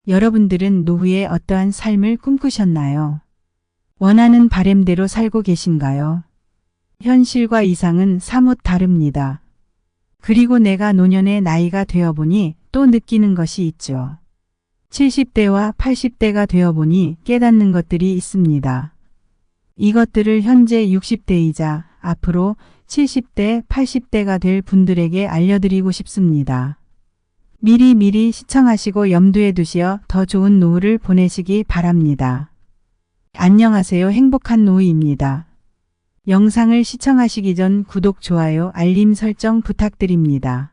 여러분들은 노후에 어떠한 삶을 꿈꾸셨나요? 원하는 바램대로 살고 계신가요? 현실과 이상은 사뭇 다릅니다. 그리고 내가 노년의 나이가 되어보니 또 느끼는 것이 있죠. 70대와 80대가 되어보니 깨닫는 것들이 있습니다. 이것들을 현재 60대이자 앞으로 70대, 80대가 될 분들에게 알려드리고 싶습니다. 미리 시청하시고 염두에 두시어 더 좋은 노후를 보내시기 바랍니다. 안녕하세요. 행복한 노후입니다. 영상을 시청하시기 전 구독, 좋아요, 알림 설정 부탁드립니다.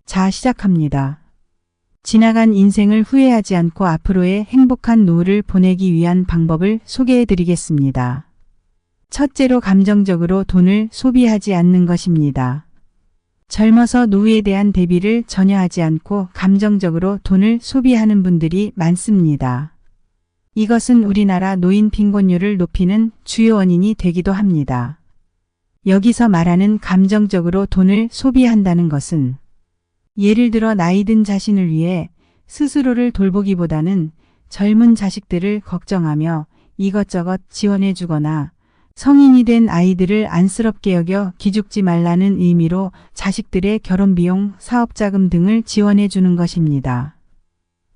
자, 시작합니다. 지나간 인생을 후회하지 않고 앞으로의 행복한 노후를 보내기 위한 방법을 소개해 드리겠습니다. 첫째로 감정적으로 돈을 소비하지 않는 것입니다. 젊어서 노후에 대한 대비를 전혀 하지 않고 감정적으로 돈을 소비하는 분들이 많습니다. 이것은 우리나라 노인 빈곤율을 높이는 주요 원인이 되기도 합니다. 여기서 말하는 감정적으로 돈을 소비한다는 것은 예를 들어 나이 든 자신을 위해 스스로를 돌보기보다는 젊은 자식들을 걱정하며 이것저것 지원해 주거나 성인이 된 아이들을 안쓰럽게 여겨 기죽지 말라는 의미로 자식들의 결혼비용, 사업자금 등을 지원해 주는 것입니다.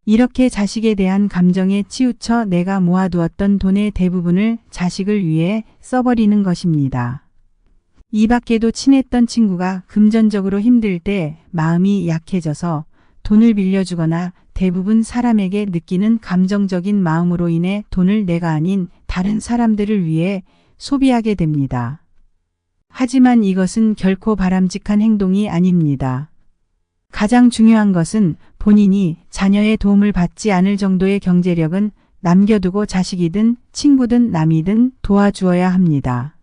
이렇게 자식에 대한 감정에 치우쳐 내가 모아두었던 돈의 대부분을 자식을 위해 써버리는 것입니다. 이 밖에도 친했던 친구가 금전적으로 힘들 때 마음이 약해져서 돈을 빌려주거나 대부분 사람에게 느끼는 감정적인 마음으로 인해 돈을 내가 아닌 다른 사람들을 위해 소비하게 됩니다. 하지만 이것은 결코 바람직한 행동이 아닙니다. 가장 중요한 것은 본인이 자녀의 도움을 받지 않을 정도의 경제력은 남겨두고 자식이든 친구든 남이든 도와주어야 합니다.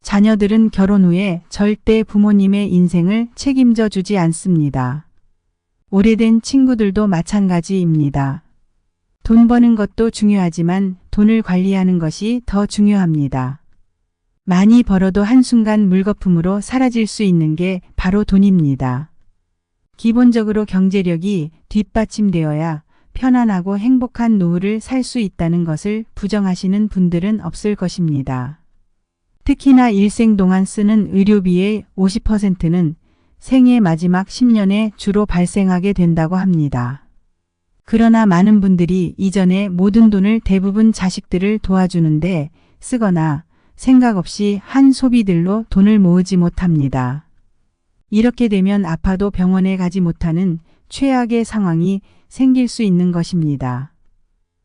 자녀들은 결혼 후에 절대 부모님의 인생을 책임져 주지 않습니다. 오래된 친구들도 마찬가지입니다. 돈 버는 것도 중요하지만 돈을 관리하는 것이 더 중요합니다. 많이 벌어도 한순간 물거품으로 사라질 수 있는 게 바로 돈입니다. 기본적으로 경제력이 뒷받침되어야 편안하고 행복한 노후를 살 수 있다는 것을 부정하시는 분들은 없을 것입니다. 특히나 일생 동안 쓰는 의료비의 50%는 생애 마지막 10년에 주로 발생하게 된다고 합니다. 그러나 많은 분들이 이전에 모든 돈을 대부분 자식들을 도와주는데 쓰거나 생각 없이 한 소비들로 돈을 모으지 못합니다. 이렇게 되면 아파도 병원에 가지 못하는 최악의 상황이 생길 수 있는 것입니다.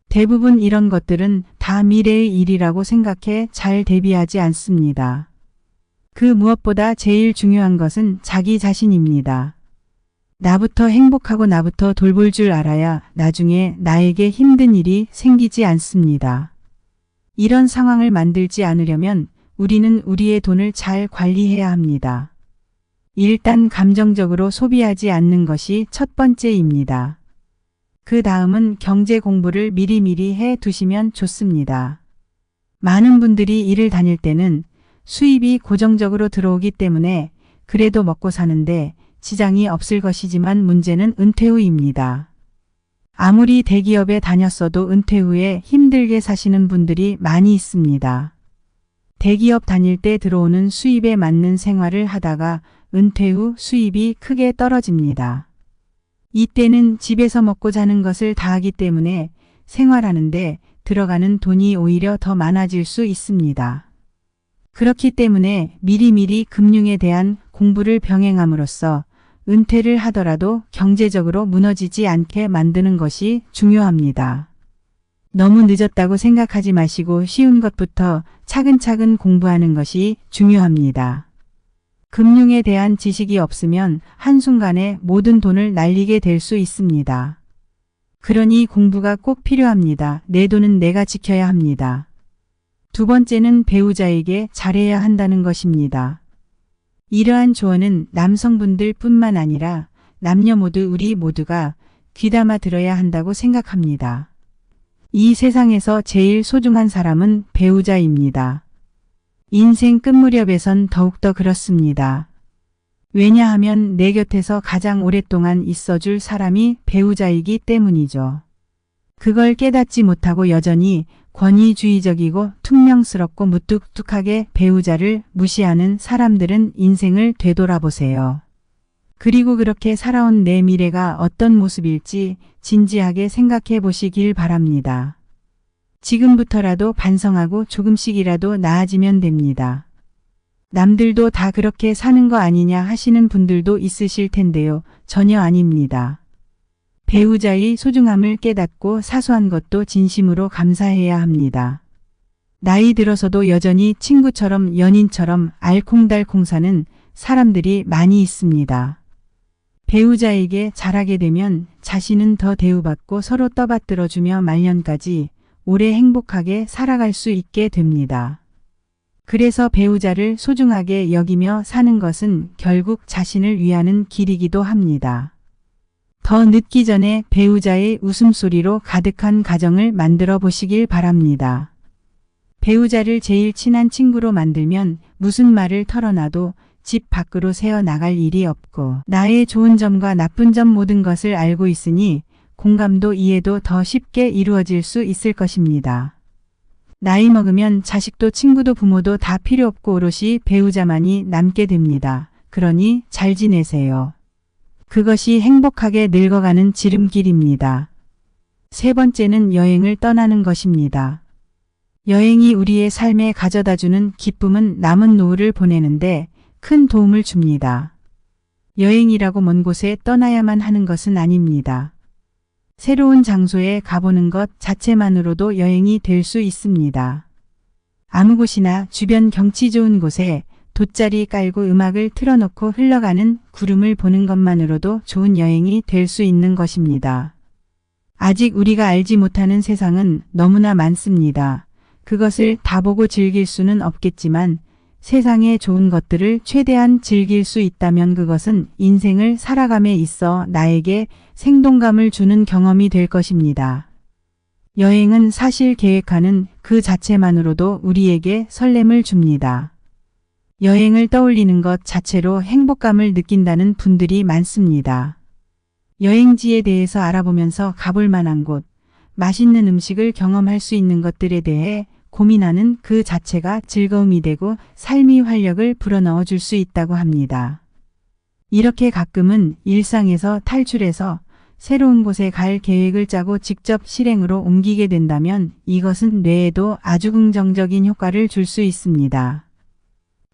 대부분 이런 것들은 다 미래의 일이라고 생각해 잘 대비하지 않습니다. 그 무엇보다 제일 중요한 것은 자기 자신입니다. 나부터 행복하고 나부터 돌볼 줄 알아야 나중에 나에게 힘든 일이 생기지 않습니다. 이런 상황을 만들지 않으려면 우리는 우리의 돈을 잘 관리해야 합니다. 일단 감정적으로 소비하지 않는 것이 첫 번째입니다. 그 다음은 경제 공부를 미리 해 두시면 좋습니다. 많은 분들이 일을 다닐 때는 수입이 고정적으로 들어오기 때문에 그래도 먹고 사는데 지장이 없을 것이지만 문제는 은퇴 후입니다. 아무리 대기업에 다녔어도 은퇴 후에 힘들게 사시는 분들이 많이 있습니다. 대기업 다닐 때 들어오는 수입에 맞는 생활을 하다가 은퇴 후 수입이 크게 떨어집니다. 이때는 집에서 먹고 자는 것을 다 하기 때문에 생활하는데 들어가는 돈이 오히려 더 많아질 수 있습니다. 그렇기 때문에 미리 금융에 대한 공부를 병행함으로써 은퇴를 하더라도 경제적으로 무너지지 않게 만드는 것이 중요합니다. 너무 늦었다고 생각하지 마시고 쉬운 것부터 차근차근 공부하는 것이 중요합니다. 금융에 대한 지식이 없으면 한순간에 모든 돈을 날리게 될 수 있습니다. 그러니 공부가 꼭 필요합니다. 내 돈은 내가 지켜야 합니다. 두 번째는 배우자에게 잘해야 한다는 것입니다. 이러한 조언은 남성분들 뿐만 아니라 남녀 모두 우리 모두가 귀담아 들어야 한다고 생각합니다. 이 세상에서 제일 소중한 사람은 배우자입니다. 인생 끝무렵에선 더욱더 그렇습니다. 왜냐하면 내 곁에서 가장 오랫동안 있어줄 사람이 배우자이기 때문이죠. 그걸 깨닫지 못하고 여전히 권위주의적이고 퉁명스럽고 무뚝뚝하게 배우자를 무시하는 사람들은 인생을 되돌아보세요. 그리고 그렇게 살아온 내 미래가 어떤 모습일지 진지하게 생각해 보시길 바랍니다. 지금부터라도 반성하고 조금씩이라도 나아지면 됩니다. 남들도 다 그렇게 사는 거 아니냐 하시는 분들도 있으실 텐데요. 전혀 아닙니다. 배우자의 소중함을 깨닫고 사소한 것도 진심으로 감사해야 합니다. 나이 들어서도 여전히 친구처럼 연인처럼 알콩달콩 사는 사람들이 많이 있습니다. 배우자에게 잘하게 되면 자신은 더 대우받고 서로 떠받들어주며 말년까지 오래 행복하게 살아갈 수 있게 됩니다. 그래서 배우자를 소중하게 여기며 사는 것은 결국 자신을 위하는 길이기도 합니다. 더 늦기 전에 배우자의 웃음소리로 가득한 가정을 만들어 보시길 바랍니다. 배우자를 제일 친한 친구로 만들면 무슨 말을 털어놔도 집 밖으로 새어 나갈 일이 없고 나의 좋은 점과 나쁜 점 모든 것을 알고 있으니 공감도 이해도 더 쉽게 이루어질 수 있을 것입니다. 나이 먹으면 자식도 친구도 부모도 다 필요 없고 오롯이 배우자만이 남게 됩니다. 그러니 잘 지내세요. 그것이 행복하게 늙어가는 지름길입니다. 세 번째는 여행을 떠나는 것입니다. 여행이 우리의 삶에 가져다주는 기쁨은 남은 노후를 보내는데 큰 도움을 줍니다. 여행이라고 먼 곳에 떠나야만 하는 것은 아닙니다. 새로운 장소에 가보는 것 자체만으로도 여행이 될 수 있습니다. 아무 곳이나 주변 경치 좋은 곳에 돗자리 깔고 음악을 틀어놓고 흘러가는 구름을 보는 것만으로도 좋은 여행이 될 수 있는 것입니다. 아직 우리가 알지 못하는 세상은 너무나 많습니다. 그것을 다 보고 즐길 수는 없겠지만 세상의 좋은 것들을 최대한 즐길 수 있다면 그것은 인생을 살아감에 있어 나에게 생동감을 주는 경험이 될 것입니다. 여행은 사실 계획하는 그 자체만으로도 우리에게 설렘을 줍니다. 여행을 떠올리는 것 자체로 행복감을 느낀다는 분들이 많습니다. 여행지에 대해서 알아보면서 가볼 만한 곳, 맛있는 음식을 경험할 수 있는 것들에 대해 고민하는 그 자체가 즐거움이 되고 삶의 활력을 불어넣어 줄 수 있다고 합니다. 이렇게 가끔은 일상에서 탈출해서 새로운 곳에 갈 계획을 짜고 직접 실행으로 옮기게 된다면 이것은 뇌에도 아주 긍정적인 효과를 줄 수 있습니다.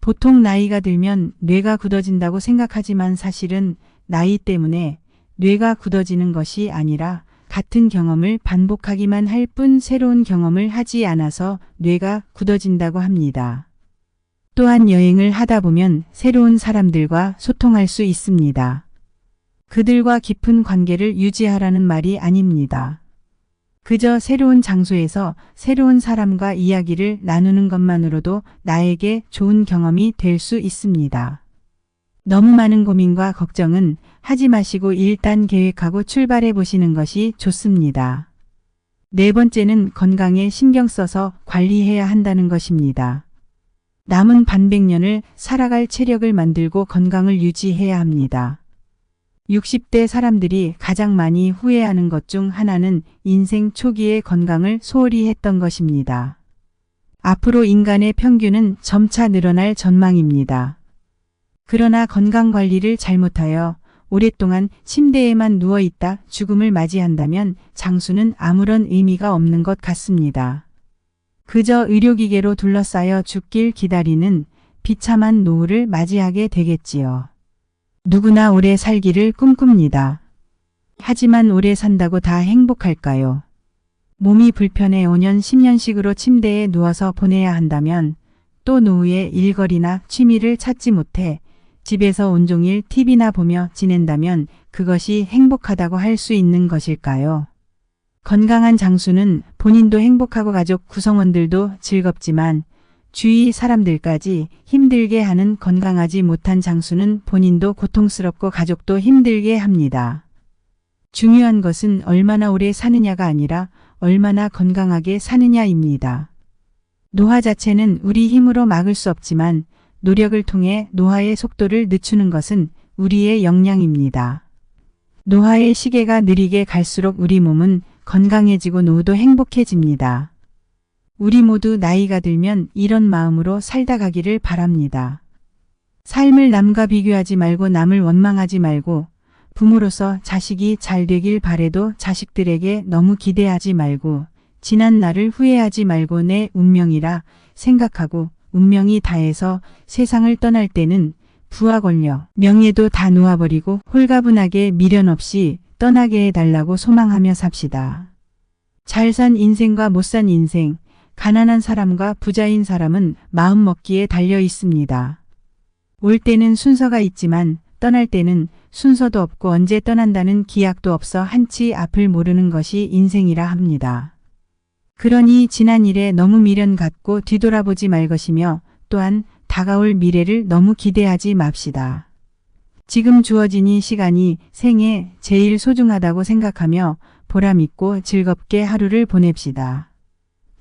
보통 나이가 들면 뇌가 굳어진다고 생각하지만 사실은 나이 때문에 뇌가 굳어지는 것이 아니라 같은 경험을 반복하기만 할 뿐 새로운 경험을 하지 않아서 뇌가 굳어진다고 합니다. 또한 여행을 하다 보면 새로운 사람들과 소통할 수 있습니다. 그들과 깊은 관계를 유지하라는 말이 아닙니다. 그저 새로운 장소에서 새로운 사람과 이야기를 나누는 것만으로도 나에게 좋은 경험이 될 수 있습니다. 너무 많은 고민과 걱정은 하지 마시고 일단 계획하고 출발해 보시는 것이 좋습니다. 네 번째는 건강에 신경 써서 관리해야 한다는 것입니다. 남은 반백년을 살아갈 체력을 만들고 건강을 유지해야 합니다. 60대 사람들이 가장 많이 후회하는 것 중 하나는 인생 초기의 건강을 소홀히 했던 것입니다. 앞으로 인간의 평균은 점차 늘어날 전망입니다. 그러나 건강관리를 잘못하여 오랫동안 침대에만 누워있다 죽음을 맞이한다면 장수는 아무런 의미가 없는 것 같습니다. 그저 의료기계로 둘러싸여 죽길 기다리는 비참한 노후를 맞이하게 되겠지요. 누구나 오래 살기를 꿈꿉니다. 하지만 오래 산다고 다 행복할까요? 몸이 불편해 5년 10년씩으로 침대에 누워서 보내야 한다면 또 노후에 일거리나 취미를 찾지 못해 집에서 온종일 TV나 보며 지낸다면 그것이 행복하다고 할 수 있는 것일까요? 건강한 장수는 본인도 행복하고 가족 구성원들도 즐겁지만 주위 사람들까지 힘들게 하는 건강하지 못한 장수는 본인도 고통스럽고 가족도 힘들게 합니다. 중요한 것은 얼마나 오래 사느냐가 아니라 얼마나 건강하게 사느냐입니다. 노화 자체는 우리 힘으로 막을 수 없지만 노력을 통해 노화의 속도를 늦추는 것은 우리의 역량입니다. 노화의 시계가 느리게 갈수록 우리 몸은 건강해지고 노후도 행복해집니다. 우리 모두 나이가 들면 이런 마음으로 살다 가기를 바랍니다. 삶을 남과 비교하지 말고 남을 원망하지 말고 부모로서 자식이 잘 되길 바래도 자식들에게 너무 기대하지 말고 지난 날을 후회하지 말고 내 운명이라 생각하고 운명이 다해서 세상을 떠날 때는 부와 권력, 명예도 다 놓아버리고 홀가분하게 미련 없이 떠나게 해달라고 소망하며 삽시다. 잘 산 인생과 못 산 인생, 가난한 사람과 부자인 사람은 마음먹기에 달려 있습니다. 올 때는 순서가 있지만 떠날 때는 순서도 없고 언제 떠난다는 기약도 없어 한치 앞을 모르는 것이 인생이라 합니다. 그러니 지난 일에 너무 미련 갖고 뒤돌아보지 말 것이며 또한 다가올 미래를 너무 기대하지 맙시다. 지금 주어진 이 시간이 생에 제일 소중하다고 생각하며 보람있고 즐겁게 하루를 보냅시다.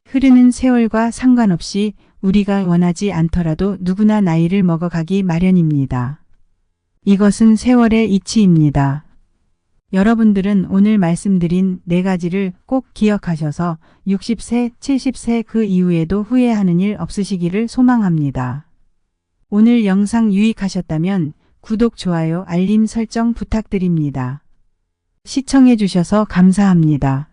흐르는 세월과 상관없이 우리가 원하지 않더라도 누구나 나이를 먹어가기 마련입니다. 이것은 세월의 이치입니다. 여러분들은 오늘 말씀드린 4가지를 꼭 기억하셔서 60세, 70세 그 이후에도 후회하는 일 없으시기를 소망합니다. 오늘 영상 유익하셨다면 구독, 좋아요, 알림 설정 부탁드립니다. 시청해 주셔서 감사합니다.